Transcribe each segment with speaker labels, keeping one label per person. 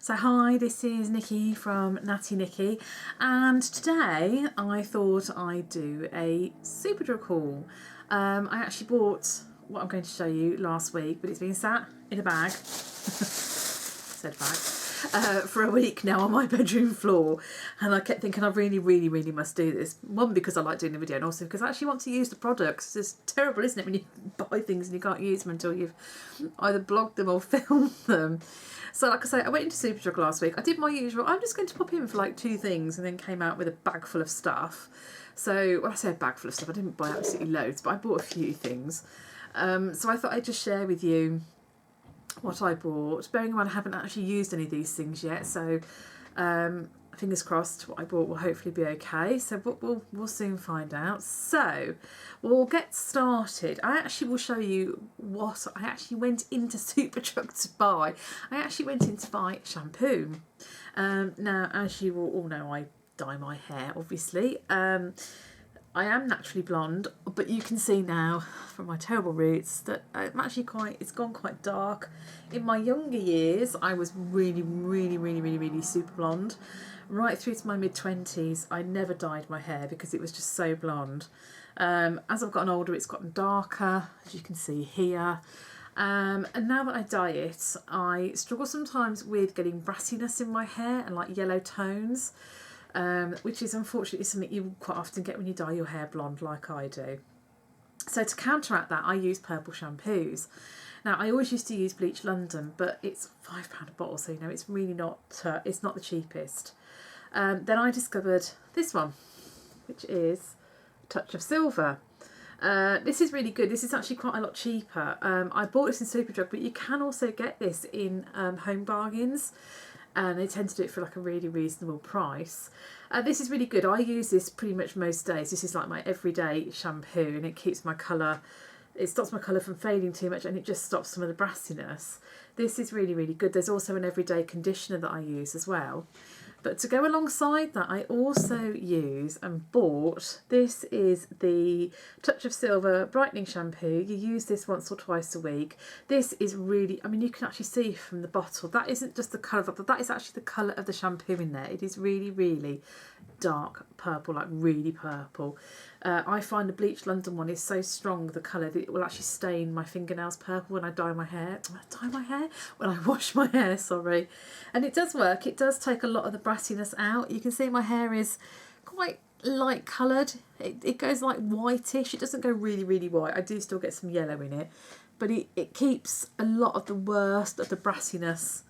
Speaker 1: So hi, this is Nikki from Natty Nikki, and today I thought I'd do a Superdrug haul. I actually bought what I'm going to show you last week, but it's been sat in a bag, said bag, for a week now on my bedroom floor, and I kept thinking I really must do this. One, because I like doing the video, and also because I actually want to use the products. It's terrible, isn't it, when you buy things and you can't use them until you've either blogged them or filmed them. So like I say, I went into Superdrug last week. I did my usual, I'm just going to pop in for like 2 things, and then came out with a bag full of stuff. So when I say a bag full of stuff, I didn't buy absolutely loads, but I bought a few things. So I thought I'd just share with you what I bought. Bearing in mind I haven't actually used any of these things yet, so fingers crossed what I bought will hopefully be okay. So we'll soon find out. So we'll get started. I actually will show you what I actually went into Superdrug to buy. I actually went in to buy shampoo. Now, as you will all know, I dye my hair, obviously. I am naturally blonde, but you can see now from my terrible roots that I'm actually it's gone quite dark. In my younger years, I was really super blonde. Right through to my mid-20s, I never dyed my hair because it was just so blonde. As I've gotten older, it's gotten darker, as you can see here. And now that I dye it, I struggle sometimes with getting brassiness in my hair and like yellow tones. Which is unfortunately something you quite often get when you dye your hair blonde like I do. So to counteract that, I use purple shampoos. Now, I always used to use Bleach London, but it's £5 a bottle, so you know it's really not, it's not the cheapest. Then I discovered this one, which is Touch of Silver. This is really good. This is actually quite a lot cheaper. I bought this in Superdrug, but you can also get this in Home Bargains, and they tend to do it for like a really reasonable price. This is really good. I use this pretty much most days. This is like my everyday shampoo, and it keeps my colour, it stops my colour from fading too much, and it just stops some of the brassiness. This is really good. There's also an everyday conditioner that I use as well. But to go alongside that, I also use and bought, this is the Touch of Silver brightening shampoo. You use this once or twice a week. This is really, I mean, you can actually see from the bottle, that isn't just the colour, but that is actually the colour of the shampoo in there. It is really dark purple, like really purple. I find the Bleach London one is so strong, the colour, that it will actually stain my fingernails purple when I dye my hair. When I wash my hair, sorry. And it does work. It does take a lot of the brassiness out. You can see my hair is quite light coloured. It goes like whitish. It doesn't go really white. I do still get some yellow in it, but it keeps a lot of the worst of the brassiness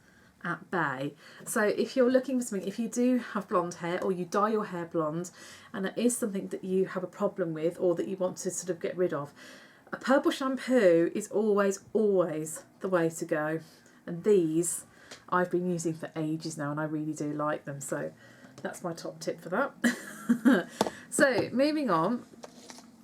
Speaker 1: at bay. So if you're looking for something, if you do have blonde hair or you dye your hair blonde and it is something that you have a problem with or that you want to sort of get rid of, a purple shampoo is always the way to go. And these I've been using for ages now, and I really do like them. So that's my top tip for that. So moving on,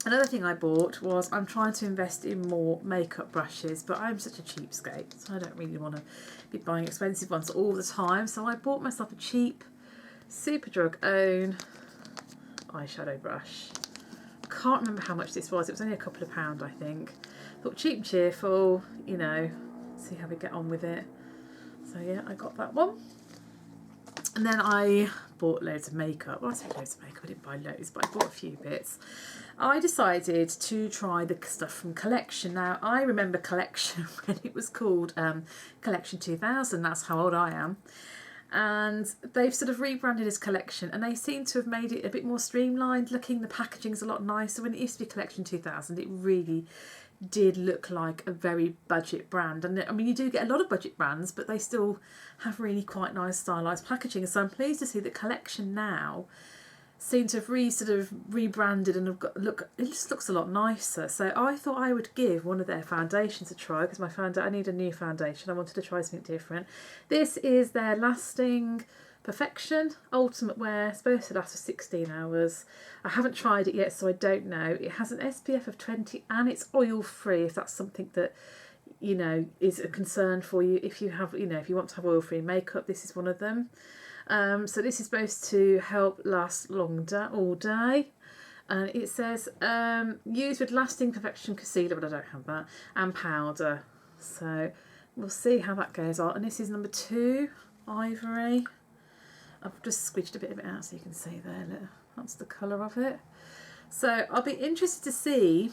Speaker 1: another thing I bought was, I'm trying to invest in more makeup brushes, but I'm such a cheapskate, so I don't really want to be buying expensive ones all the time. So I bought myself a cheap Superdrug own eyeshadow brush. Can't remember how much this was. It was only a couple of pounds, I think. Thought cheap and cheerful, you know, see how we get on with it. So yeah, I got that one. And then I bought loads of makeup. Well, I say loads of makeup, I didn't buy loads, but I bought a few bits. I decided to try the stuff from Collection. Now, I remember Collection when it was called Collection 2000. That's how old I am. And they've sort of rebranded as Collection, and they seem to have made it a bit more streamlined looking. The packaging's a lot nicer. When it used to be Collection 2000, it really did look like a very budget brand. And I mean, you do get a lot of budget brands, but they still have really quite nice stylised packaging. So I'm pleased to see that Collection now seem to have rebranded and have got, look, it just looks a lot nicer. So I thought I would give one of their foundations a try, because I need a new foundation. I wanted to try something different. This is their Lasting Perfection Ultimate Wear, supposed to last for 16 hours. I haven't tried it yet, so I don't know. It has an SPF of 20 and it's oil free, if that's something that, you know, is a concern for you. If you have, you know, if you want to have oil free makeup, this is one of them. So this is supposed to help last all day. And it says use with Lasting Perfection concealer, but I don't have that, and powder. So we'll see how that goes on. And this is number 2 ivory. I've just squidged a bit of it out so you can see there, look, that's the colour of it. So I'll be interested to see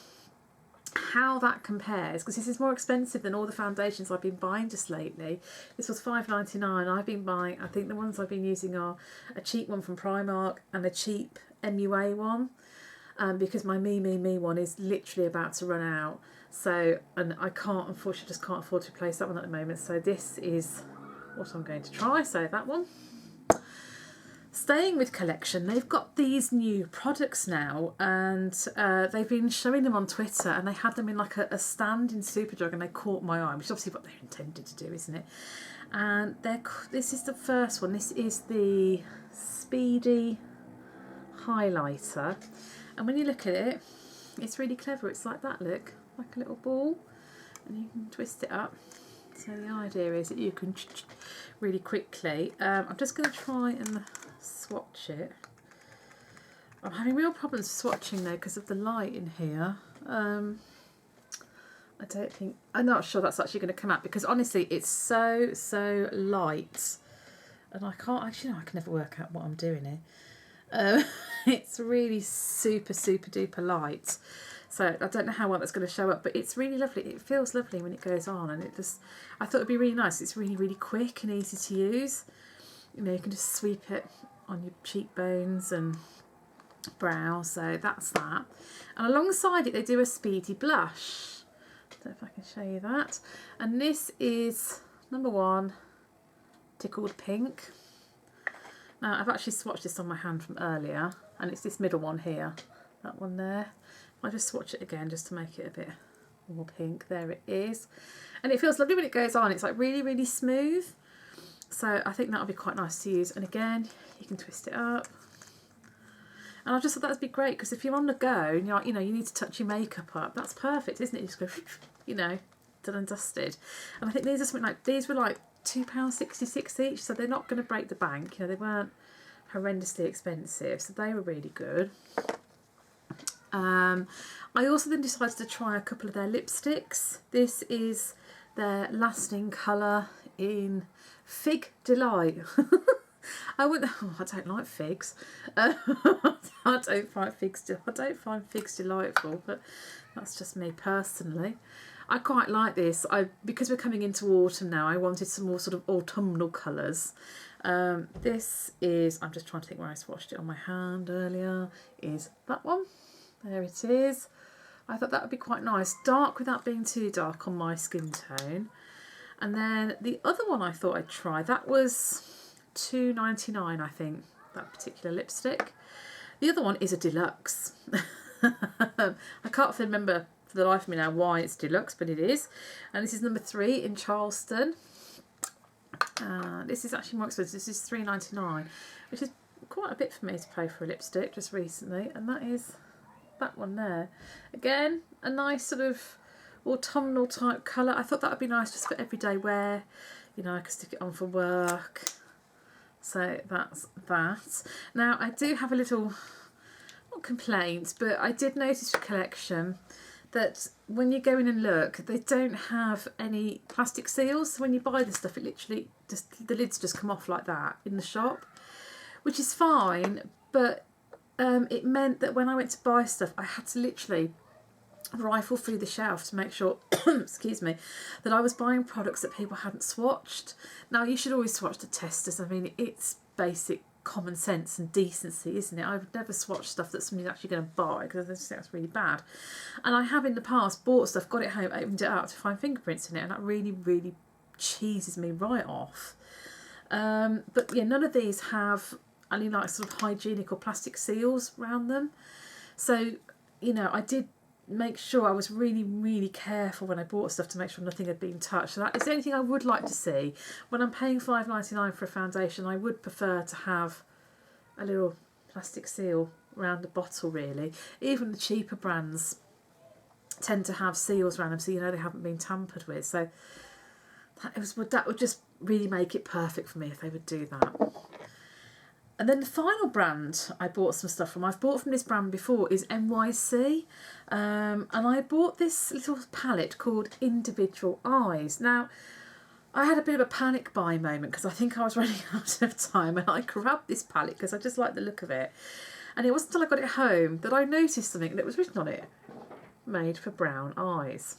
Speaker 1: how that compares, because this is more expensive than all the foundations I've been buying just lately. This was $5.99. I've been buying, I think the ones I've been using are a cheap one from Primark and a cheap MUA one, because my Me one is literally about to run out. So, and I can't, unfortunately, just can't afford to replace that one at the moment. So this is what I'm going to try. So that one. Staying with collection, they've got these new products now, and they've been showing them on Twitter, and they had them in like a stand in Superdrug, and they caught my eye, which is obviously what they're intended to do, isn't it? And this is the first one. This is the Speedy Highlighter, and when you look at it, it's really clever. It's like that, look, like a little ball, and you can twist it up. So the idea is that you can really quickly. I'm just going to try and swatch it. I'm having real problems swatching though because of the light in here. I don't think, I'm not sure that's actually going to come out, because honestly it's so light, and I can't actually, I can never work out what I'm doing here. It's really super duper light, so I don't know how well that's going to show up, but it's really lovely. It feels lovely when it goes on, and it just, I thought it'd be really nice. It's really quick and easy to use. You know, you can just sweep it on your cheekbones and brow, so that's that. And alongside it they do a Speedy blush. I don't know if I can show you that. And this is number 1, Tickled Pink. Now I've actually swatched this on my hand from earlier, and it's this middle one here, that one there. I just swatch it again just to make it a bit more pink. There it is, and it feels lovely when it goes on. It's like really smooth, so I think that'll be quite nice to use. And again, you can twist it up, and I just thought that would be great, because if you're on the go and you're, you know, you need to touch your makeup up, that's perfect, isn't it? You just go, you know, done and dusted. And I think these are something like, these were like £2.66 each, so they're not going to break the bank. You know, they weren't horrendously expensive, so they were really good. I also then decided to try a couple of their lipsticks. This is their lasting colour in Fig Delight. I don't like figs. I don't find figs delightful, but that's just me personally. I quite like this. Because we're coming into autumn now, I wanted some more sort of autumnal colours. This is, I'm just trying to think where I swatched it on my hand earlier, is that one. There it is. I thought that would be quite nice. Dark without being too dark on my skin tone. And then the other one I thought I'd try, that was $2.99, I think, that particular lipstick. The other one is a deluxe. I can't remember for the life of me now why it's deluxe, but it is. And this is number 3 in Charleston. This is actually more expensive. This is $3.99, which is quite a bit for me to pay for a lipstick just recently. And that is that one there. Again, a nice sort of autumnal type colour. I thought that would be nice just for everyday wear. You know, I could stick it on for work. So that's that. Now I do have a little, not complaint, but I did notice for collection that when you go in and look, they don't have any plastic seals. So when you buy the stuff, it literally just, the lids just come off like that in the shop, which is fine, but it meant that when I went to buy stuff, I had to literally rifle through the shelf to make sure, excuse me, that I was buying products that people hadn't swatched. Now, you should always swatch the testers. I mean, it's basic common sense and decency, isn't it? I would never swatch stuff that somebody's actually going to buy, because I just think that's really bad. And I have in the past bought stuff, got it home, opened it up to find fingerprints in it, and that really cheeses me right off. But yeah, none of these have any like sort of hygienic or plastic seals around them. So, you know, I did make sure I was really careful when I bought stuff to make sure nothing had been touched. So that is the only thing I would like to see. When I'm paying $5.99 for a foundation, I would prefer to have a little plastic seal around the bottle, really. Even the cheaper brands tend to have seals around them, so you know they haven't been tampered with. So that would just really make it perfect for me if they would do that. And then the final brand I bought some stuff from, I've bought from this brand before, is NYC. And I bought this little palette called Individual Eyes. Now, I had a bit of a panic buy moment because I think I was running out of time, and I grabbed this palette because I just like the look of it. And it wasn't until I got it home that I noticed something that was written on it. Made for brown eyes.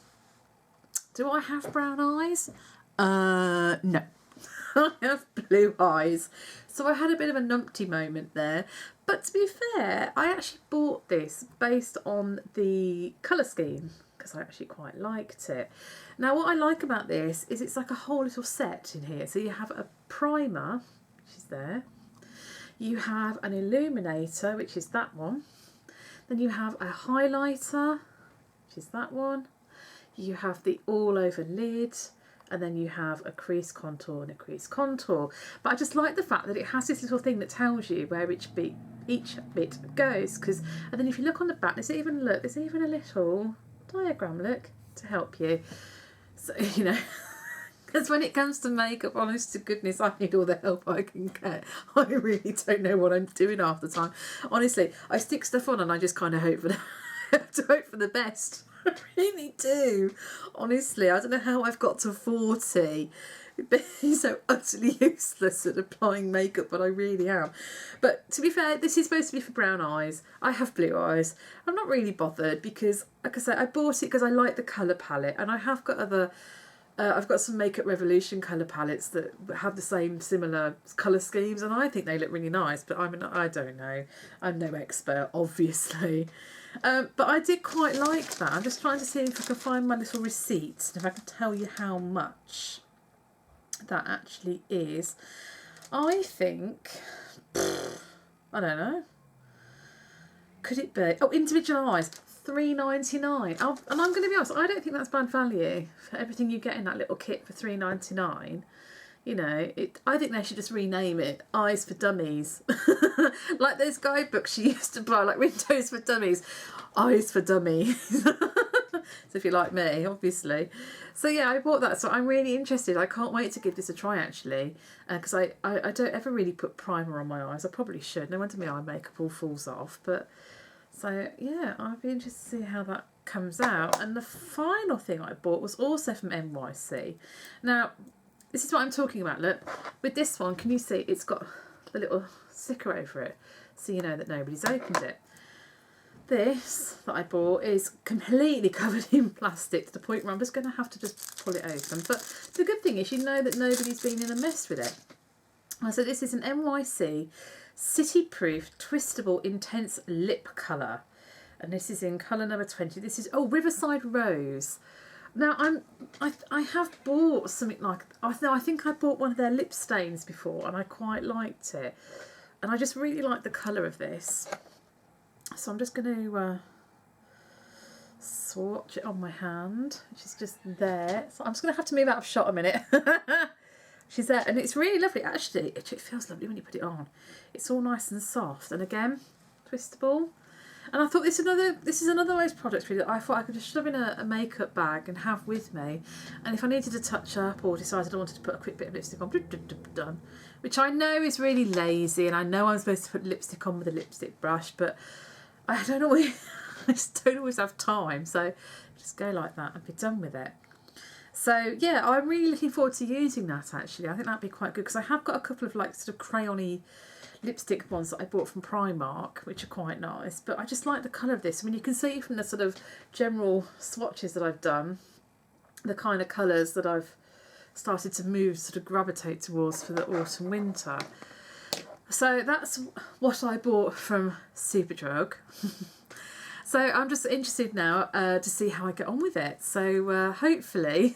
Speaker 1: Do I have brown eyes? No. I have blue eyes. So I had a bit of a numpty moment there. But to be fair, I actually bought this based on the colour scheme because I actually quite liked it. Now what I like about this is it's like a whole little set in here. So you have a primer, which is there. You have an illuminator, which is that one. Then you have a highlighter, which is that one. You have the all over lid, and then you have a crease contour and a crease contour. But I just like the fact that it has this little thing that tells you where each bit goes. And then if you look on the back, there's even a little diagram, look, to help you. So, you know, because when it comes to makeup, honest to goodness, I need all the help I can get. I really don't know what I'm doing half the time. Honestly, I stick stuff on and I just kind of hope for the best. I really do. Honestly, I don't know how I've got to 40. Being so utterly useless at applying makeup, but I really am. But to be fair, this is supposed to be for brown eyes. I have blue eyes. I'm not really bothered because, like I say, I bought it because I like the colour palette, and I have got other. I've got some Makeup Revolution colour palettes that have the same similar colour schemes, and I think they look really nice. But I don't know. I'm no expert, obviously. But I did quite like that. I'm just trying to see if I can find my little receipts and if I can tell you how much that actually is. I think, I don't know. Could it be? Oh, individual eyes, $3.99. Oh, and I'm going to be honest, I don't think that's bad value for everything you get in that little kit for $3.99. You know, I think they should just rename it Eyes for Dummies. Like those guidebooks you used to buy, like Windows for Dummies, Eyes for Dummies. So if you like me, obviously. So yeah, I bought that. So I'm really interested. I can't wait to give this a try, actually. Because I don't ever really put primer on my eyes. I probably should. No wonder my eye makeup all falls off. But so yeah, I'd be interested to see how that comes out. And the final thing I bought was also from NYC. Now, this is what I'm talking about, look. With this one, can you see it's got the little sticker over it, so you know that nobody's opened it. This that I bought is completely covered in plastic to the point where I'm just going to have to just pull it open. But the good thing is you know that nobody's been in a mess with it. So this is an NYC City Proof Twistable Intense Lip Colour. And this is in colour number 20. This is, Riverside Rose. Now, I have bought something like, I think I bought one of their lip stains before and I quite liked it. And I just really like the colour of this. So I'm just going to swatch it on my hand, which is just there. So I'm just going to have to move out of shot a minute. She's there, and it's really lovely. Actually, it feels lovely when you put it on. It's all nice and soft, and again, twistable. And I thought this is another of those products really that I thought I could just shove in a makeup bag and have with me. And if I needed to touch up or decided I wanted to put a quick bit of lipstick on, done. Which I know is really lazy, and I know I'm supposed to put lipstick on with a lipstick brush, but I just don't always have time. So just go like that and be done with it. So yeah, I'm really looking forward to using that actually. I think that'd be quite good because I have got a couple of like sort of crayon-y lipstick ones that I bought from Primark, which are quite nice. But I just like the colour of this. I mean, you can see from the sort of general swatches that I've done, the kind of colours that I've started to sort of gravitate towards for the autumn winter. So that's what I bought from Superdrug. So I'm just interested now to see how I get on with it. So hopefully,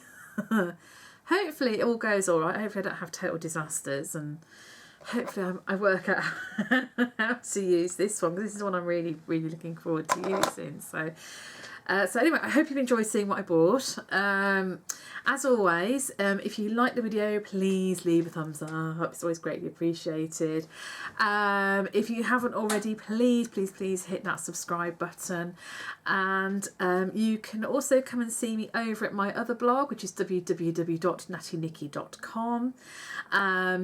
Speaker 1: hopefully it all goes all right. Hopefully I don't have total disasters, and hopefully I work out how to use this one, because this is one I'm really, really looking forward to using. So anyway, I hope you've enjoyed seeing what I bought. As always, if you like the video, please leave a thumbs up. It's always greatly appreciated. If you haven't already, please hit that subscribe button. And you can also come and see me over at my other blog, which is www.nattynikki.com.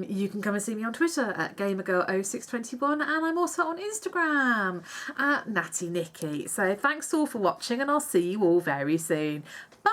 Speaker 1: You can come and see me on Twitter at gamergirl0621, and I'm also on Instagram at nattynikki. So thanks all for watching, and I'll see you all very soon. Bye!